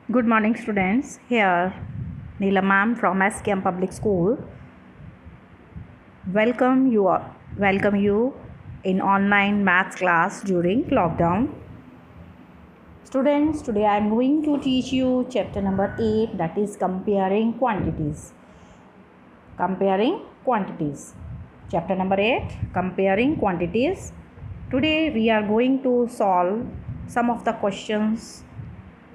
Good morning, students. Here, Neela ma'am from SKM Public School. Welcome you in online maths class during lockdown. Students, today I am going to teach you chapter number 8, that is comparing quantities. Comparing quantities. Chapter number 8, comparing quantities. Today we are going to solve some of the questions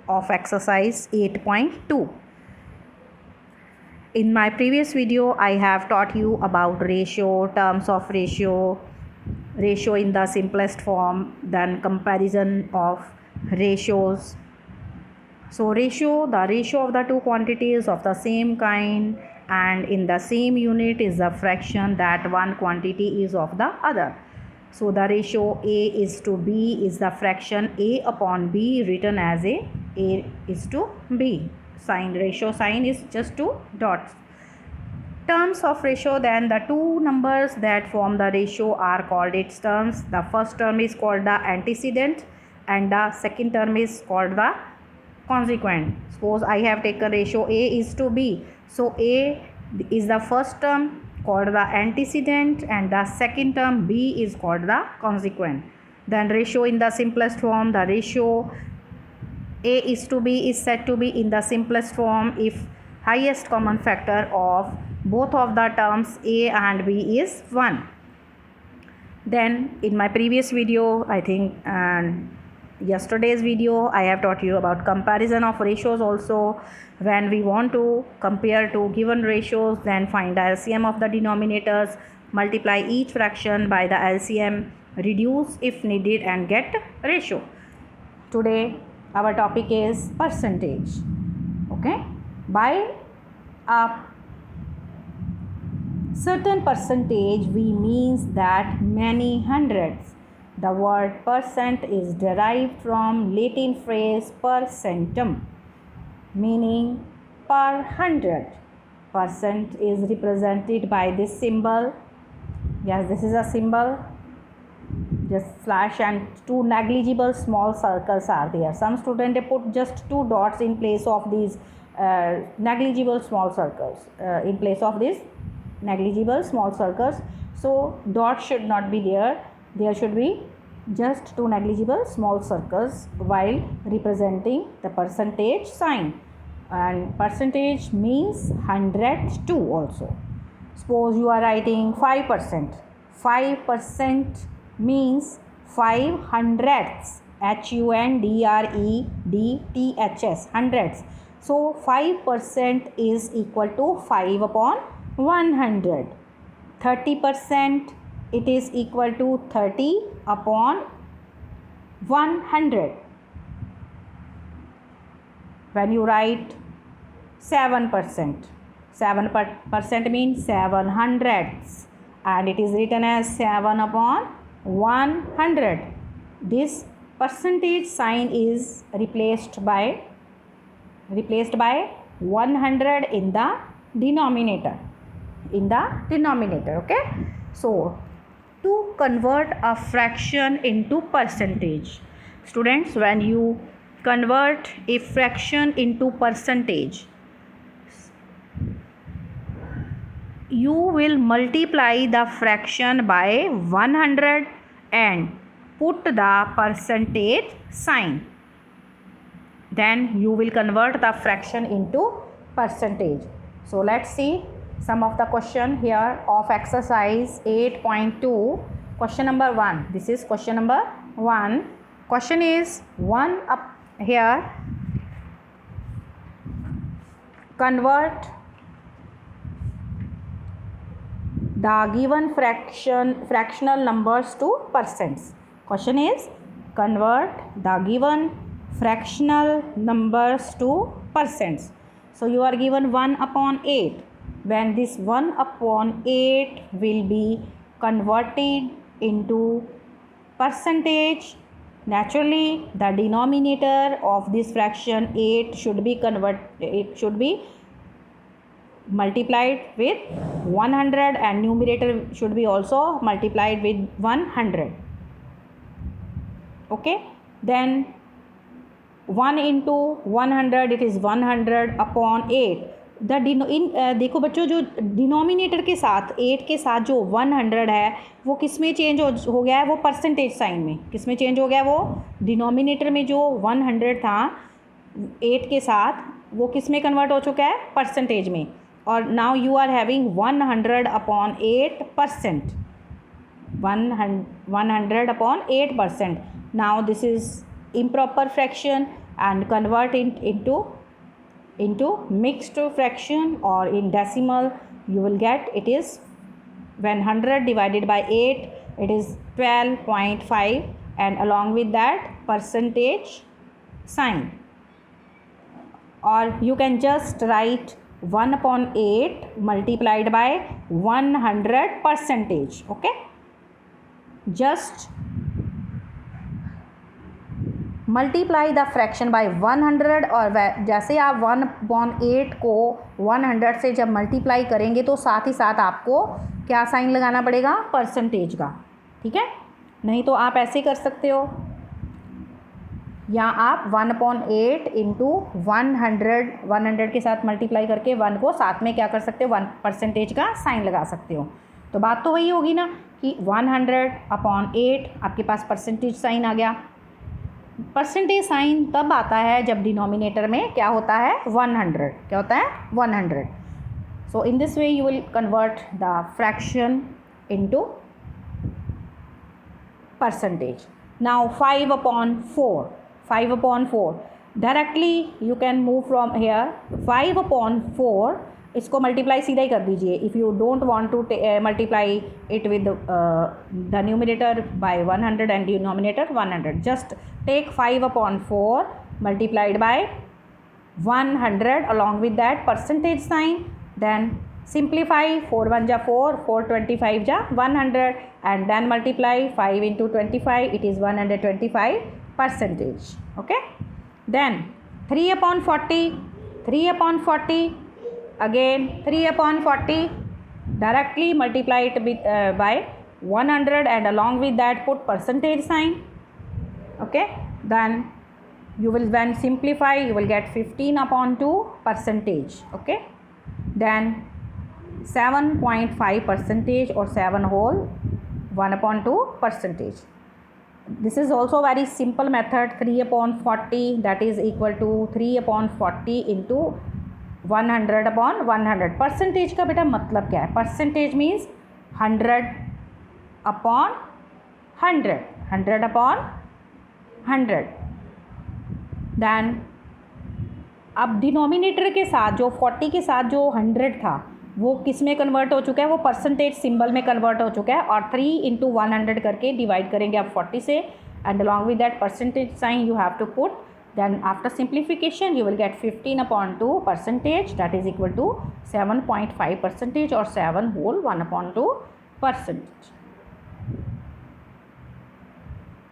of exercise 8.2. In my previous video, I have taught you about ratio, terms of ratio in the simplest form, then comparison of ratios. So the ratio of the two quantities of the same kind and in the same unit is the fraction that one quantity is of the other. So the ratio A is to B is the fraction A upon B written as A is to B. Ratio sign is just two dots. Terms of ratio, then the two numbers that form the ratio are called its terms. The first term is called the antecedent and the second term is called the consequent. Suppose I have taken ratio A is to B. So A is the first term called the antecedent and the second term B is called the consequent. Then ratio in the simplest form, the ratio A is to B is said to be in the simplest form if highest common factor of both of the terms A and B is 1. Then in my previous video, I think, and yesterday's video, I have taught you about comparison of ratios also. When we want to compare two given ratios, then find the LCM of the denominators, multiply each fraction by the LCM, reduce if needed and get ratio. Today our topic is percentage. Okay, by a certain percentage we means that many hundreds. The word percent is derived from Latin phrase percentum, meaning per hundred. Percent is represented by this symbol. Yes, this is a symbol. Just slash and two negligible small circles are there. Some students they put just two dots in place of these negligible small circles. So dots should not be there. There should be just two negligible small circles while representing the percentage sign. And percentage means 100 too also. Suppose you are writing 5%. 5% means 5 hundredths. HUNDREDTHS, hundreds. So 5% is equal to 5 upon 100. 30%, it is equal to 30 upon 100. When you write 7%, 7% means 7 hundredths and it is written as 7 upon 100. This percentage sign is replaced by 100 in the denominator. Okay, so to convert a fraction into percentage, students, when you convert a fraction into percentage, you will multiply the fraction by 100 and put the percentage sign. Then you will convert the fraction into percentage. So let's see some of the question here of exercise 8.2. Question number 1. This is question number 1. Question is 1 up here. Convert the given fractional numbers to percents. Question is convert the given fractional numbers to percents. So you are given 1 upon 8. When this 1 upon 8 will be converted into percentage, naturally the denominator of this fraction 8 should be multiplied with 100 and numerator should be also multiplied with 100. Okay, then 1 into 100 it is 100 upon 8। देखो बच्चों, जो denominator के साथ 8 के साथ जो 100 है वो किस में चेंज हो गया है? वो परसेंटेज साइन में। किस में चेंज हो गया? वो डिनोमिनेटर में जो 100 था 8 के साथ, वो किस में कन्वर्ट हो चुका है? परसेंटेज में। और now you are having 100 upon 8%, 100 upon 8%. Now this is improper fraction, and convert it into mixed fraction, or in decimal you will get it is, when 100 divided by 8 it is 12.5, and along with that percentage sign. Or you can just write 1 upon 8 multiplied by 100 percentage. Okay, just multiply the fraction by 100, और जैसे आप 1/8 को 100 से जब multiply करेंगे तो साथ ही साथ आपको क्या साइन लगाना पड़ेगा? परसेंटेज का। ठीक है, नहीं तो आप ऐसे कर सकते हो, या आप 1/8 इंटू 100 के साथ मल्टीप्लाई करके 1 को साथ में क्या कर सकते हो? 1% का साइन लगा सकते हो। तो बात तो वही होगी ना कि 100/8 आपके पास परसेंटेज साइन आ गया। परसेंटेज साइन तब आता है जब डिनोमिनेटर में क्या होता है? 100। क्या होता है? 100। So in this way you will convert the fraction into percentage. Now 5/4, 5/4 directly you can move from here. 5/4 इसको मल्टीप्लाई सीधा ही कर दीजिए। If you don't want to multiply it with the numerator by 100 and denominator 100, just take 5/4 multiplied by 100 along with that percentage sign, then simplify 4 1 जा 4, 4 25 जा 100, and then multiply 5 into 25, it is 125%. Okay, then 3/40, 3/40 again 3/40 directly multiply it with by 100, and along with that put percentage sign. Okay, then you will, when simplify you will get 15/2%. Okay, then 7.5% or 7 whole 1/2%. This is also very simple method. 3/40 that is equal to 3/40 into 100/100। Percentage का बेटा मतलब क्या है? Percentage means 100/100, 100/100। Then अब denominator के साथ जो 40 के साथ जो 100 था वो किस में कन्वर्ट हो चुका है? वो परसेंटेज सिंबल में कन्वर्ट हो चुका है, और 3 into 100 करके डिवाइड करेंगे आप 40 से, and along with that percentage sign you have to put. Then after simplification you will get 15/2%, that is equal to 7.5% or 7 whole 1/2%.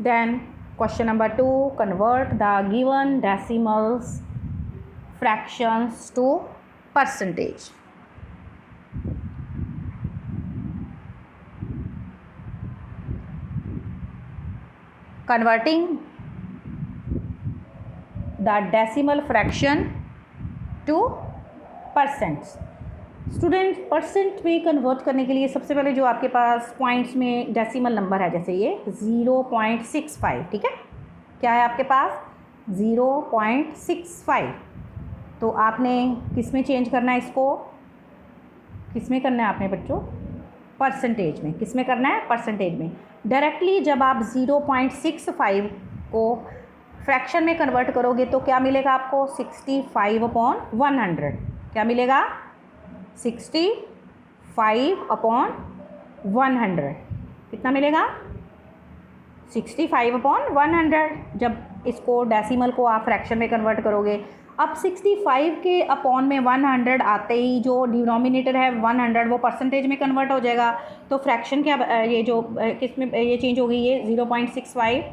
Then question number 2, convert the given decimals fractions to percentage. Converting the decimal fraction to percents। Student percent में convert करने के लिए सबसे पहले जो आपके पास points में decimal number है, जैसे ये 0.65, ठीक है, क्या है आपके पास? 0.65। तो आपने किस में चेंज करना है इसको? किस में करना है आपने बच्चों? परसेंटेज में। किस में करना है? परसेंटेज में। डायरेक्टली जब आप 0.65 को फ्रैक्शन में कन्वर्ट करोगे तो क्या मिलेगा आपको? 65/100। क्या मिलेगा? 65/100। कितना मिलेगा? 65/100। जब इसको डेसिमल को आप फ्रैक्शन में कन्वर्ट करोगे, अब 65 के अपॉन में 100 आते ही जो डिनोमिनेटर है 100 वो परसेंटेज में कन्वर्ट हो जाएगा। तो फ्रैक्शन क्या, ये जो किस में ये चेंज होगी? ये 0.65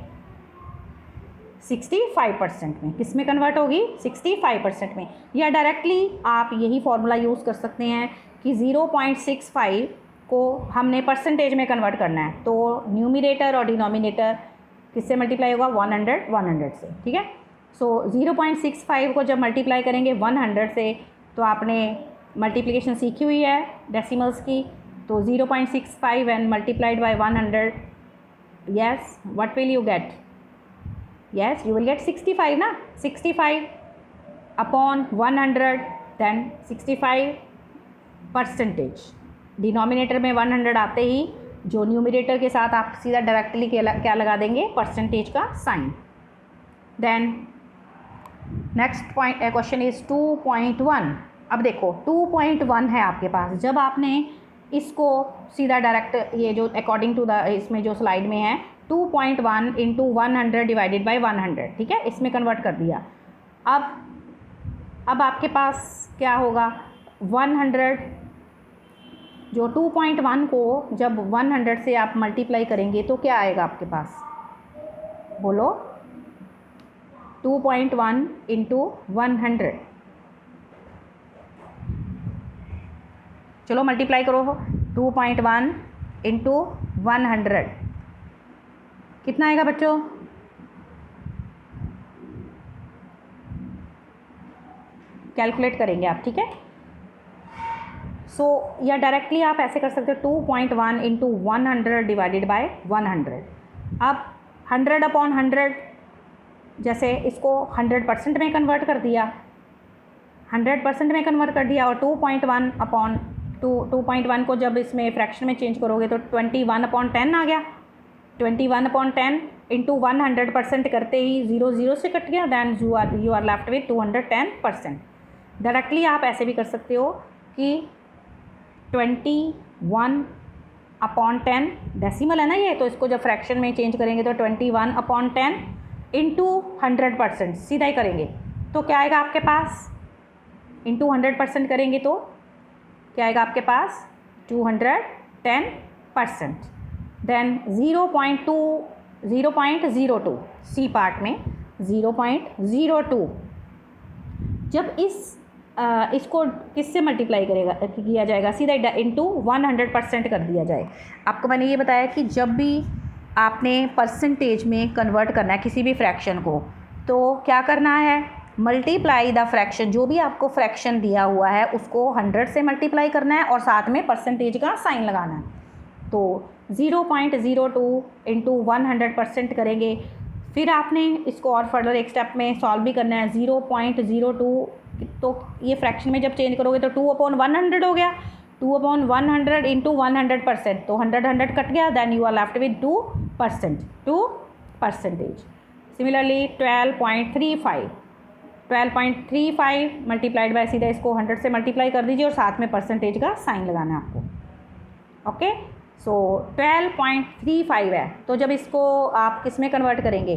65% में। किस में कन्वर्ट होगी? 65% में। या डायरेक्टली आप यही फॉर्मूला यूज़ कर सकते हैं कि 0.65 को हमने परसेंटेज में कन्वर्ट करना है, तो न्यूमिनेटर और डिनोमिनेटर किससे मल्टीप्लाई होगा? 100 100 से। ठीक है, सो 0.65 को जब मल्टीप्लाई करेंगे 100 से, तो आपने मल्टीप्लिकेशन सीखी हुई है डेसिमल्स की, तो 0.65 and multiplied by 100, yes what will you gate, yes you will gate 65 ना, 65 अपॉन 100, देन 65%। डिनोमिनेटर में 100 आते ही जो न्यूमरेटर के साथ आप सीधा डायरेक्टली क्या लगा देंगे, परसेंटेज का sign. Then next point question is 2.1। अब देखो 2.1 है आपके पास, जब आपने इसको सीधा डायरेक्ट ये जो अकॉर्डिंग टू द इसमें जो स्लाइड में है 2.1 इंटू 100 डिवाइडेड बाई 100, ठीक है, इसमें कन्वर्ट कर दिया। अब आपके पास क्या होगा, 100 जो 2.1 को जब 100 से आप मल्टीप्लाई करेंगे तो क्या आएगा आपके पास, बोलो, 2.1 इंटू 100, चलो मल्टीप्लाई करो, 2.1 इंटू 100 कितना आएगा बच्चों, कैलकुलेट करेंगे आप, ठीक है। सो या डायरेक्टली आप ऐसे कर सकते हो 2.1 इंटू 100 डिवाइडेड बाय 100। अब 100 अपॉन 100, जैसे इसको 100% में कन्वर्ट कर दिया, 100% में कन्वर्ट कर दिया, और 2.1 अपॉन 2.1 को जब इसमें फ्रैक्शन में चेंज करोगे तो 21/10 आ गया। 21/10 इंटू 100% करते ही 0 से कट गया, then you are left with 210%। Directly आप ऐसे भी कर सकते हो कि 21/10 डेसिमल है ना ये, तो इसको जब फ्रैक्शन में चेंज करेंगे तो 21/10 इंटू 100% सीधा ही करेंगे तो क्या आएगा आपके पास, इंटू 100% करेंगे तो क्या आएगा आपके पास, 210%। देन 0.02 सी पार्ट में 0.02, जब इसको किससे मल्टीप्लाई किया जाएगा, सीधा इंटू 100% कर दिया जाए। आपको मैंने ये बताया कि जब भी आपने परसेंटेज में कन्वर्ट करना है किसी भी फ्रैक्शन को, तो क्या करना है, मल्टीप्लाई द फ्रैक्शन, जो भी आपको फ्रैक्शन दिया हुआ है उसको 100 से मल्टीप्लाई करना है और साथ में परसेंटेज का साइन लगाना है। तो 0.02 इंटू 100% करेंगे, फिर आपने इसको और फर्दर एक स्टेप में सॉल्व भी करना है। 0.02 तो ये फ्रैक्शन में जब चेंज करोगे तो 2/100 हो गया, 2/100 इंटू 100%, तो 100 कट गया, then you are left with 2%। Similarly 12.35 multiplied by, सीधा इसको 100 से मल्टीप्लाई कर दीजिए और साथ में परसेंटेज का साइन लगाना है आपको, ओके। सो 12.35 है, तो जब इसको आप किस में कन्वर्ट करेंगे,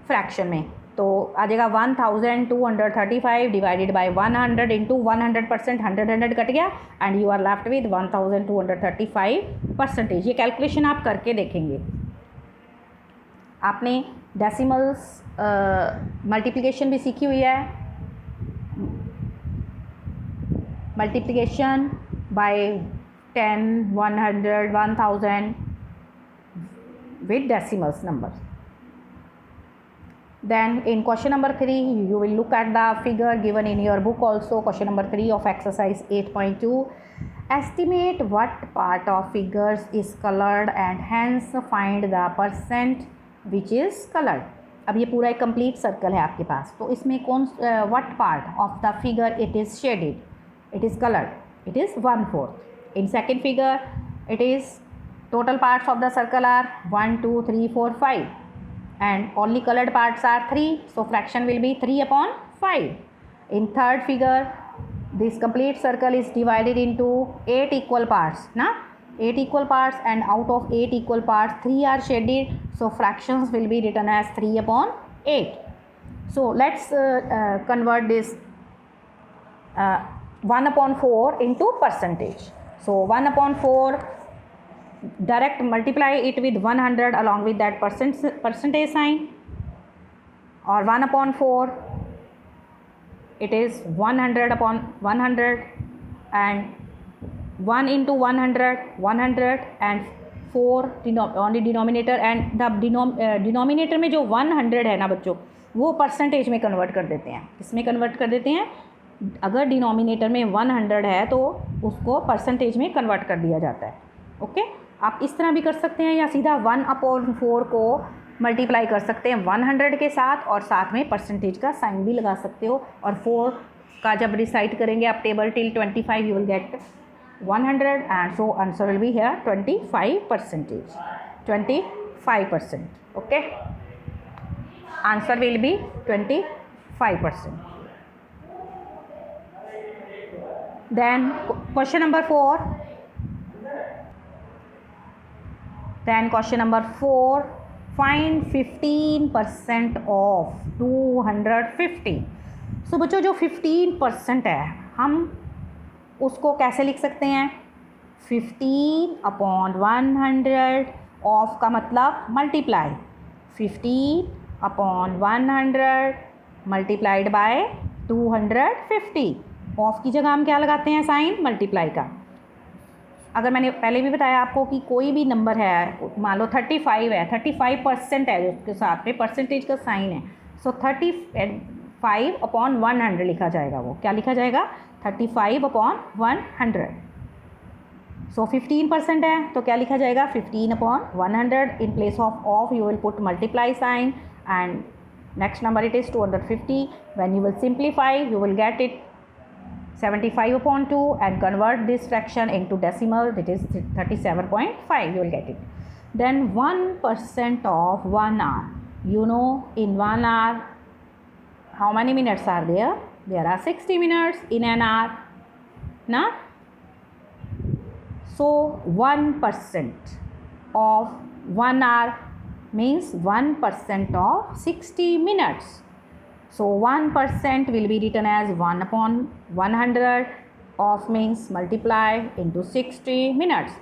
फ्रैक्शन में, तो आ जाएगा 1235 डिवाइडेड बाय 100 इंटू 100%, 100 कट गया and you are left with 1235%। ये कैलकुलेशन आप करके देखेंगे। आपने डेसिमल्स मल्टीप्लिकेशन भी सीखी हुई है, multiplication bye 10, 100, 1000 with decimals numbers. Then in question number 3 you will look at the figure given in your book also, question number 3 of exercise 8.2. Estimate what part of figures is colored and hence find the percent which is colored. अब ये पूरा एक complete circle है आपके पास, तो इसमें कौन what part of the figure it is shaded, it is colored, it is 1/4. In second figure it is total parts of the circle are 1, 2, 3, 4, 5 and only colored parts are 3, so fraction will be 3/5. In third figure this complete circle is divided into 8 equal parts, na 8 equal parts, and out of 8 equal parts 3 are shaded, so fractions will be written as 3/8. So let's convert this 1/4 into percentage. So 1/4 direct multiply it with 100 along with that percentage sign, or 1/4 it is 100/100 and 1 into 100 and 4 on the denominator and the denominator में जो 100 है ना बच्चों, वो percentage में convert कर देते हैं। किसमें कन्वर्ट कर देते हैं? अगर डिनोमिनेटर में 100 है तो उसको परसेंटेज में कन्वर्ट कर दिया जाता है। ओके, आप इस तरह भी कर सकते हैं या सीधा 1/4 को मल्टीप्लाई कर सकते हैं 100 के साथ और साथ में परसेंटेज का साइन भी लगा सकते हो। और 4 का जब रिसाइट करेंगे आप table till 25 you will gate 100 and so answer will be here 25%, 25%. Okay, answer will be 25%. Then question number 4. Find 15% of 250. So बच्चों जो 15% है हम उसको कैसे लिख सकते हैं? 15/100 ऑफ का मतलब मल्टीप्लाई 15/100 मल्टीप्लाइड बाय 250। ऑफ की जगह हम क्या लगाते हैं? साइन मल्टीप्लाई का। अगर मैंने पहले भी बताया आपको कि कोई भी नंबर है, मान लो 35 है, 35% है, उसके साथ में परसेंटेज का साइन है, सो 35/100 लिखा जाएगा। वो क्या लिखा जाएगा? 35/100। सो 15% है तो क्या लिखा जाएगा? 15/100। In place of you will put multiply sign and next number it is 250. When you will simplify you will get it 75/2 and convert this fraction into decimal, that is 37.5, you will get it. Then 1% of 1 hour. You know, in 1 hour how many minutes are there? There are 60 minutes in an hour, na? So 1% of 1 hour means 1% of 60 minutes. So 1% will be written as 1/100 of means multiply into 60 minutes.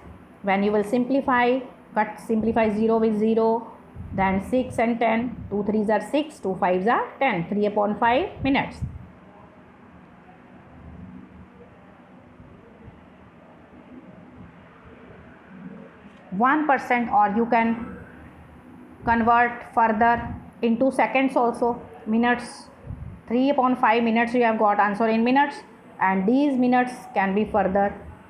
When you will simplify, simplify 0 with 0, then 6 and 10, 2 3s are 6, 2 5s are 10, 3/5 minutes. %, or you can convert further into seconds also. Minutes, 3/5 minutes you have got answer in minutes, and these minutes can be further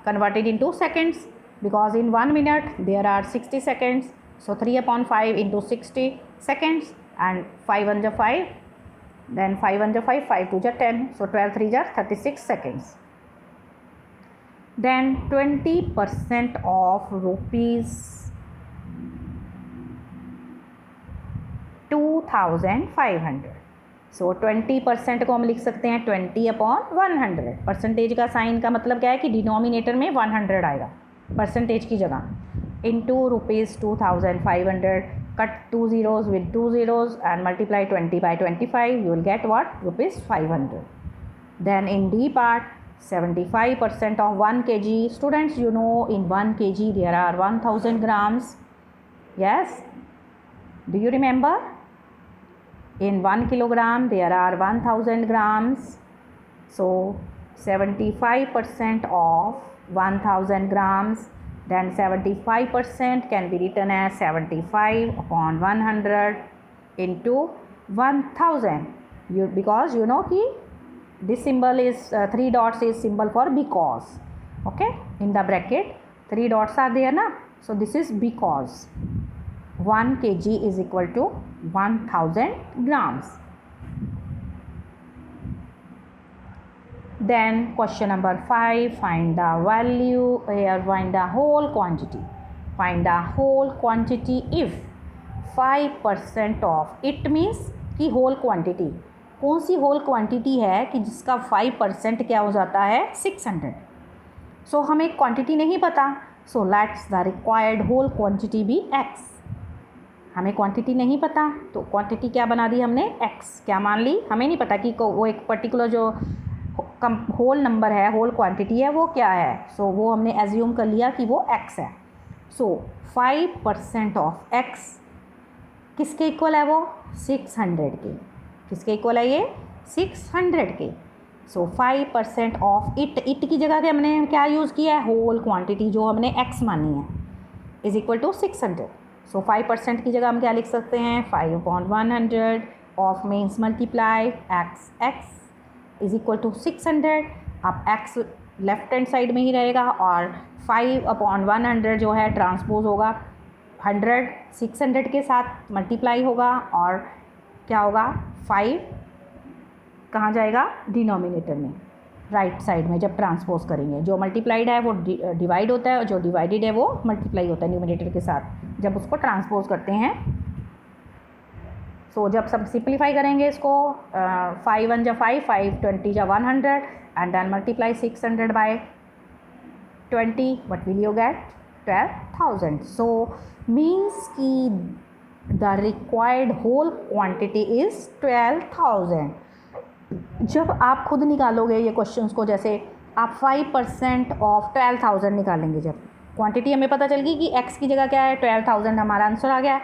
converted into seconds because in 1 minute there are 60 seconds. So 3/5 into 60 seconds and 5 1 5, then 5 1 5, 5 2 10, so 12 3 36 seconds. Then 20% of rupees 2500. सो 20% को हम लिख सकते हैं 20/100। Percentage का sign का मतलब क्या है कि डिनोमिनेटर में 100 आएगा परसेंटेज की जगह, into ₹2500, cut 2 zeros with 2 zeros and multiply 20/25, you will get what? ₹500. Then in D part, 75% of 1 kg. Students, you know in 1 kg there are 1000 grams. Yes, do you remember? In 1 kilogram there are 1000 grams. So 75% of 1000 grams, then 75% can be written as 75/100 into 1000. Because you know ki this symbol is 3 dots is symbol for because. Okay, in the bracket 3 dots are there na, so this is because 1 kg is equal to 1000 grams. Then question number 5, find the value, find the whole quantity. Find the whole quantity if 5% of it means कि whole quantity, कौन सी whole quantity है कि जिसका 5% क्या हो जाता है? 600. So हमें quantity नहीं पता, so let's the required whole quantity be x. हमें क्वांटिटी नहीं पता तो क्वांटिटी क्या बना दी हमने? x. क्या मान ली? हमें नहीं पता कि वो एक पर्टिकुलर जो होल नंबर है, होल क्वांटिटी है, वो क्या है। सो वो हमने एज्यूम कर लिया कि वो x है। सो 5% ऑफ x किसके इक्वल है? वो 600 के। किसके इक्वल है ये? 600 के। सो 5% ऑफ इट की जगह के हमने क्या यूज़ किया है? होल क्वांटिटी जो हमने x मानी है। Is equal to 600. सो 5% की जगह हम क्या लिख सकते हैं, 5/100 of means multiply x is equal to 600. अब x लेफ्ट हैंड साइड में ही रहेगा और 5/100 जो है ट्रांसपोज होगा 100 600 के साथ मल्टीप्लाई होगा और क्या होगा 5 कहाँ जाएगा, डिनोमिनेटर में, राइट साइड में जब ट्रांसपोज करेंगे. जो मल्टीप्लाइड है वो डिवाइड होता है और जो डिवाइडेड है वो मल्टीप्लाई होता है न्यूमिनेटर के साथ जब उसको ट्रांसपोज करते हैं. सो जब सब सिंप्लीफाई करेंगे इसको 5 1 जा 5, 5 20 जा 100 and then multiply 600 by 20, what will you get, 12,000. So means कि the required whole quantity is 12,000. जब आप खुद निकालोगे ये क्वेश्चंस को, जैसे आप 5% ऑफ 12,000 निकालेंगे, जब क्वांटिटी हमें पता चल गई कि x की जगह क्या है 12,000, हमारा आंसर आ गया.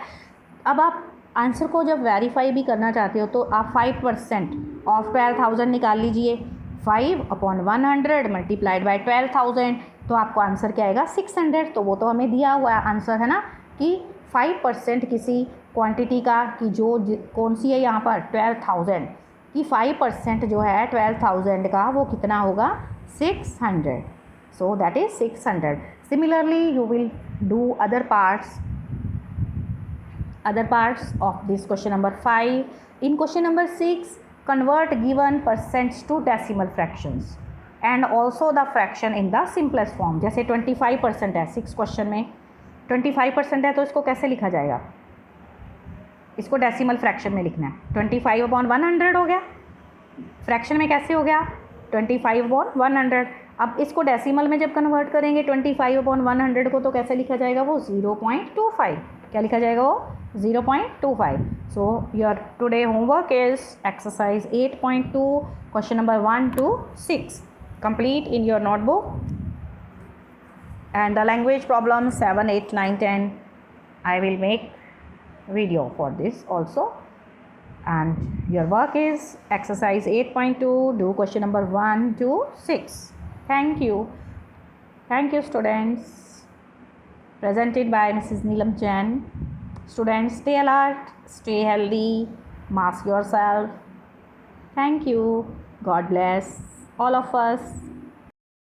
अब आप आंसर को जब वेरीफाई भी करना चाहते हो तो आप 5% ऑफ 12,000 निकाल लीजिए. 5/100 मल्टीप्लाइड बाय 12,000 तो आपको आंसर क्या आएगा, 600. तो वो तो हमें दिया हुआ आंसर है ना कि 5% किसी क्वांटिटी का, कि जो कौन सी है यहाँ पर 12,000 कि 5% जो है 12,000 का वो कितना होगा, 600. So that is 600. Similarly you will do other parts of this question number 5. In question number 6, convert given percents to decimal fractions and also the fraction in the simplest form. जैसे 25% है 6 क्वेश्चन में, 25% है तो इसको कैसे लिखा जाएगा, इसको डेसिमल फ्रैक्शन में लिखना है. 25/100 हो गया, फ्रैक्शन में कैसे हो गया 25/100. अब इसको डेसिमल में जब कन्वर्ट करेंगे 25/100 को तो कैसे लिखा जाएगा, वो 0.25. क्या लिखा जाएगा वो 0.25. So your today homework is exercise 8.2 question number 1 to 6 complete in your notebook and the language problem 7, 8, 9, 10 I will make video for this also. And your work is exercise 8.2, do question number 1 to 6. Thank you students. Presented by Mrs. Neelam Chen. Students, stay alert, stay healthy, mask yourself. Thank you. God bless all of us.